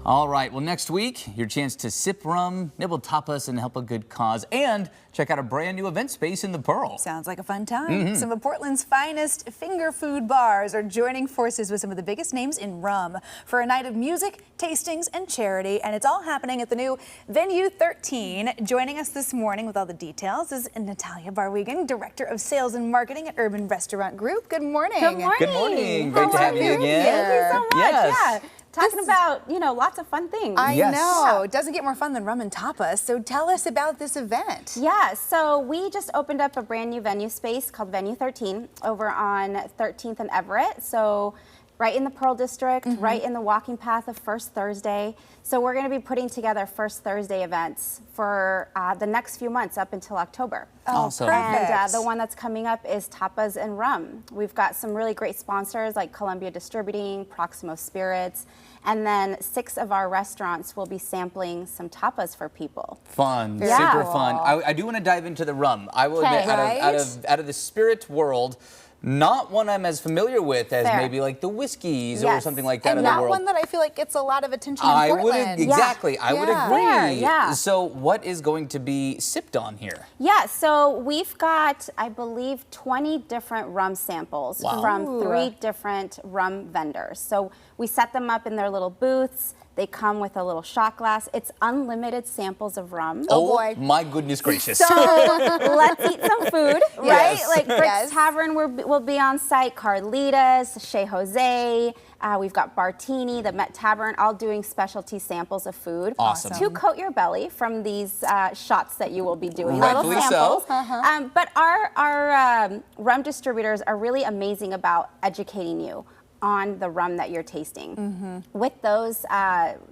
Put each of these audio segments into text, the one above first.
All right, well, next week, your chance to sip rum, nibble tapas, and help a good cause, and check out a brand new event space in the Pearl. Sounds like a fun time. Some of Portland's finest finger food bars are joining forces with some of the biggest names in rum for a night of music, tastings, and charity, and it's all happening at the new Venue 13. Joining us this morning with all the details is Natalia Barwigan, Director of Sales and Marketing at Urban Restaurant Group. Good morning. Good morning. Good morning. Great to have you again. Thank you so much. Yes. Yeah. Talking about, lots of fun things. I know. It doesn't get more fun than rum and tapas. So tell us about this event. Yeah, so we just opened up a brand new venue space called Venue 13 over on 13th and Everett. So right in the Pearl District, right in the walking path of First Thursday. So we're going to be putting together First Thursday events for the next few months up until October. Awesome. And the one that's coming up is Tapas and Rum. We've got some really great sponsors like Columbia Distributing, Proximo Spirits, and then 6 of our restaurants will be sampling some tapas for people. Fun, Yeah. super fun. I do want to dive into the rum. I will admit, out of the spirit world, not one I'm as familiar with as maybe like the whiskeys or something like that and in the world. not one that I feel like gets a lot of attention in Portland. Exactly, I would agree. Yeah. So what is going to be sipped on here? Yeah, so we've got, I believe, 20 different rum samples from 3 different rum vendors. So we set them up in their little booths. They come with a little shot glass. It's unlimited samples of rum. Oh boy. My goodness gracious. So let's eat some food, right? Yes. Like Brick's Tavern will be on site, Carlitas, Chez Jose. We've got Bartini, the Met Tavern, all doing specialty samples of food. Awesome. To coat your belly from these shots that you will be doing. Rightfully little samples. so. But our rum distributors are really amazing about educating you on the rum that you're tasting. With those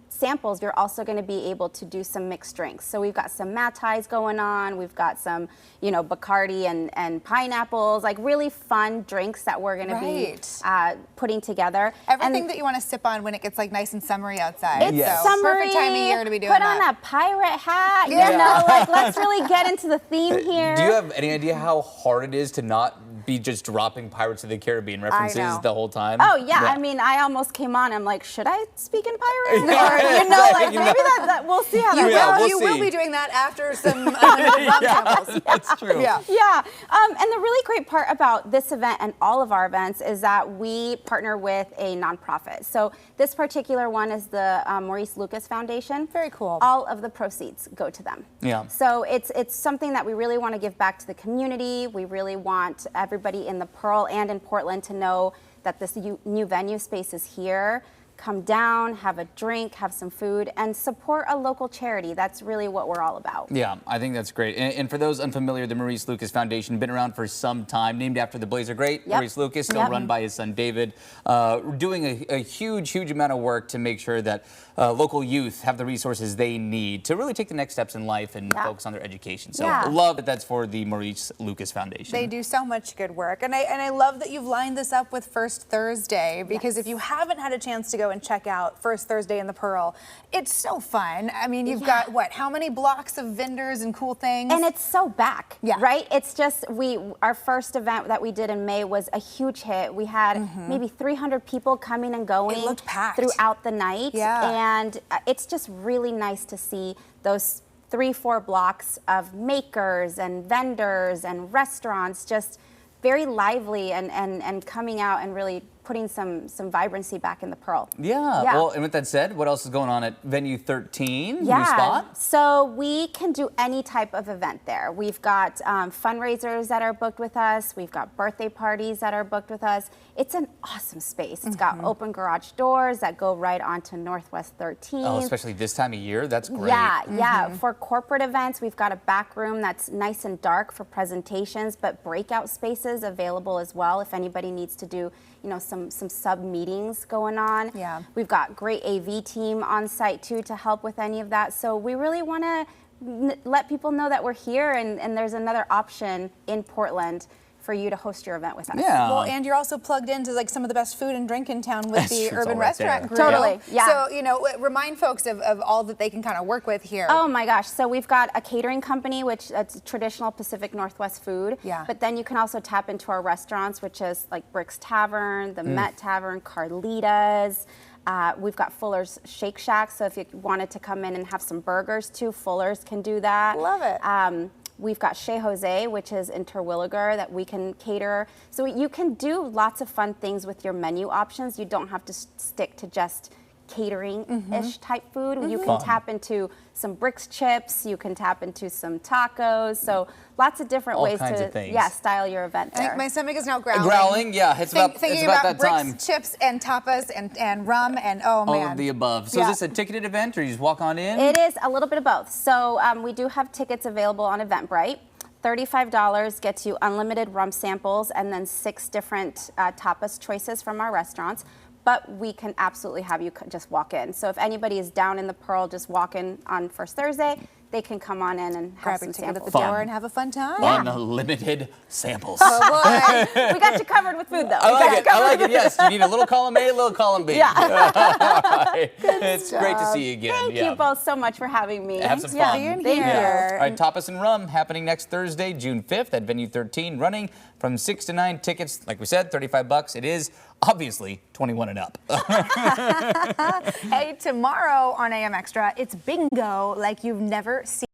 samples, you're also going to be able to do some mixed drinks. So we've got some Mai Tais going on. We've got some, Bacardi and pineapples, like really fun drinks that we're going to be putting together. Everything that you want to sip on when it gets like nice and summery outside. It's summery. Perfect time of year to be doing Put that. on a pirate hat. Like let's really get into the theme here. Do you have any idea how hard it is to not be just dropping Pirates of the Caribbean references the whole time? Oh yeah, I mean, I almost came on. I'm like, should I speak in pirate? Or maybe that we'll see how that goes. You will be doing that after some rum samples. That's true. Yeah. And the really great part about this event and all of our events is that we partner with a nonprofit. So this particular one is the Maurice Lucas Foundation. Very cool. All of the proceeds go to them. Yeah. So it's something that we really want to give back to the community. We really want everybody in the Pearl and in Portland to know that this new venue space is here. Come down, have a drink, have some food, and support a local charity. That's really what we're all about. Yeah, I think that's great. And for those unfamiliar, the Maurice Lucas Foundation, been around for some time, named after the Blazer great, Maurice Lucas, still run by his son David, doing a huge amount of work to make sure that local youth have the resources they need to really take the next steps in life and focus on their education. So I love that that's for the Maurice Lucas Foundation. They do so much good work. And I love that you've lined this up with First Thursday, because if you haven't had a chance to go and check out First Thursday in the Pearl, it's so fun. I mean, you've got, how many blocks of vendors and cool things? And it's so back, right? It's just, our first event that we did in May was a huge hit. We had maybe 300 people coming and going. It looked packed throughout the night. And it's just really nice to see those 3-4 blocks of makers and vendors and restaurants just very lively and coming out and really putting some vibrancy back in the Pearl. Well, and with that said, what else is going on at Venue 13? New spot? So we can do any type of event there. We've got fundraisers that are booked with us. We've got birthday parties that are booked with us. It's an awesome space. It's got open garage doors that go right onto Northwest 13th. Oh, especially this time of year? That's great. Yeah. For corporate events, we've got a back room that's nice and dark for presentations, but breakout spaces available as well if anybody needs to do some sub meetings going on. We've got great AV team on site too to help with any of that. So we really want to let people know that we're here and there's another option in Portland for you to host your event with us. Well, and you're also plugged into like some of the best food and drink in town with the Urban Restaurant Group. Totally, So, remind folks of all that they can kind of work with here. Oh my gosh, so we've got a catering company, which it's traditional Pacific Northwest food. But then you can also tap into our restaurants, which is like Brick's Tavern, the Met Tavern, Carlitas. We've got Fuller's Shake Shack, so if you wanted to come in and have some burgers too, Fuller's can do that. Love it. We've got Chez Jose, which is in Terwilliger, that we can cater. So you can do lots of fun things with your menu options. You don't have to stick to just catering-ish type food. You can tap into some Bricks chips. You can tap into some tacos. So lots of different All ways kinds to of things. style your event I think there. my stomach is now growling. Growling, yeah, it's about Thinking that Bricks, time. chips, and tapas, and rum, and oh man. All of the above. So Yeah. is this a ticketed event, or you just walk on in? It is a little bit of both. So we do have tickets available on Eventbrite. $35 gets you unlimited rum samples and then 6 different tapas choices from our restaurants. But we can absolutely have you just walk in. So if anybody is down in the Pearl, just walk in on First Thursday, they can come on in and have Grab some your ticket at samples. the door and have a fun time. Unlimited samples. Oh boy. We got you covered with food, though. I like it. I like it. Yes, you need a little column A, a little column B. Yeah. It's great to see you again. Thank yeah. you both so much for having me. Have some Yeah, fun. being thank here. you. All right, Tapas and Rum happening next Thursday, June 5th at Venue 13, running from 6 to 9. Tickets, like we said, $35. It is obviously 21 and up. Hey, tomorrow on AM Extra, it's bingo like you've never seen.